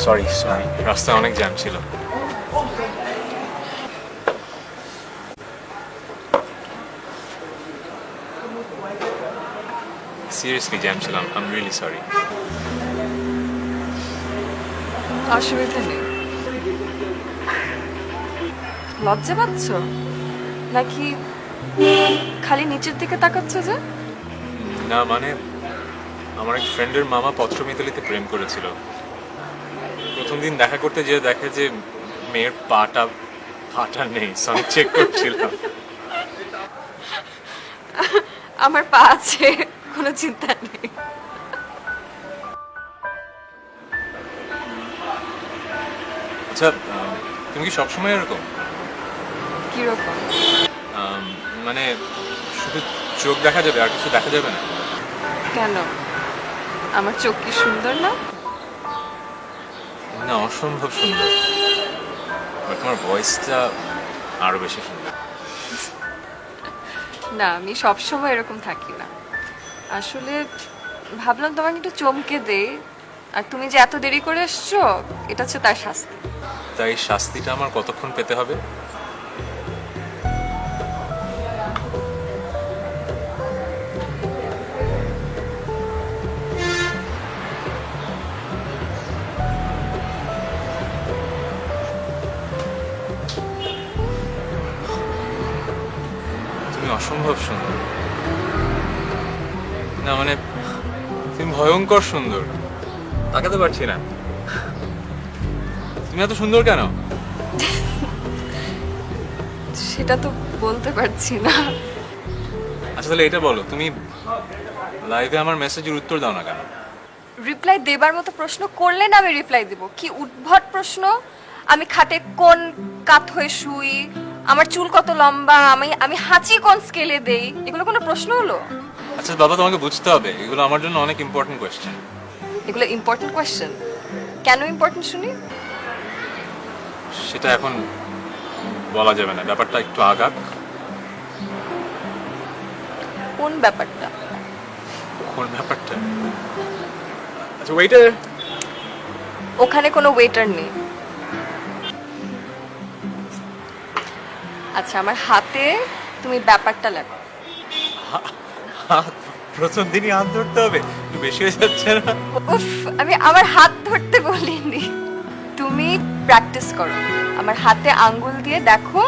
Sorry রাস্তায় অনেক jam ছিল। সিরিয়াসলি জ্যাম ছিলাম, আই এম রিয়েলি সরি। অসুবিধা নেই। লজ্জা পাচ্ছ নাকি খালি নিচের দিকে তাকাচ্ছ যে? না মানে আমার এক ফ্রেন্ডের মামা পত্রমিতালিতে প্রেম করেছিল। প্রথম দিন দেখা করতে যেয়ে দেখে যে মেয়ের পাটা নেই, সরি চেক করছিলাম। আমার পা আছে, কোনো চিন্তা নেই। আচ্ছা তুমি কি সবসময় এরকম? কিরকম? মানে শুধু চোখ দেখা যাবে আর কিছু দেখা যাবে না? কেন, আমার চোখ কি সুন্দর না? না অসম্ভব সুন্দর, বাট তোমার ভয়েসটা আরো বেশি সুন্দর। না, আমি সবসময় এরকম থাকি না। আসলে ভাবলাম তোমাকে একটু চমকে দেই, আর তুমি যে এত দেরি করে এসছো এটা হচ্ছে তার শাস্তি। তাই শাস্তিটা আমার কতক্ষণ পেতে হবে? তুমি অসম্ভব সুন্দর। না মানে তুমি ভয়ঙ্কর সুন্দর, তাকাতে পারছি না। তুমি এত সুন্দর কেন? সেটা তো বলতে পারছি না। আচ্ছা তাহলে এটা বলো, তুমি লাইভে আমার মেসেজের উত্তর দাও না কেন? রিপ্লাই দেবার মতো প্রশ্ন করলে না আমি রিপ্লাই দেব? কি উদ্ভট প্রশ্ন! আমি খাটে কোন কাত হয়ে শুই, আমার চুল কত লম্বা, আমি আমি হাঁচি কোন স্কেলে দেই, এগুলো কোনো প্রশ্ন হলো? আচ্ছা বাবা তোমাকে বুঝতে হবে, এগুলো আমার জন্য অনেক ইম্পর্টেন্ট কোয়েশ্চেন। এগুলো ইম্পর্টেন্ট কোয়েশ্চেন? কেন ইম্পর্টেন্ট শুনি? সেটা এখন বলা যাবে না, ব্যাপারটা একটু আগাক। কোন ব্যাপারটা? কোন ব্যাপারটা? আচ্ছা ওয়েটার। ওখানে কোনো ওয়েটার নেই। আচ্ছা আমার হাতে তুমি ব্যাপারটা লেখো। প্রথম দিনই হাত ধরতে হবে, একটু বেশি হয়ে যাচ্ছে না? উফ, আমি আমার হাত ধরতে বলিনি, তুমি প্র্যাকটিস করো। আমার হাতে আঙ্গুল দিয়ে দেখো,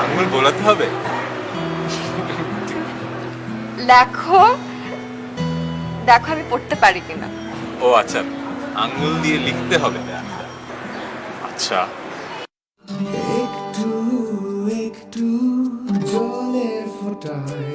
আঙুল বোলাতে হবে? লেখো, দেখো আমি পড়তে পারি কিনা। ও আচ্ছা, আঙুল দিয়ে লিখতে হবে। আচ্ছা একটু একটু জলের ফোঁটায়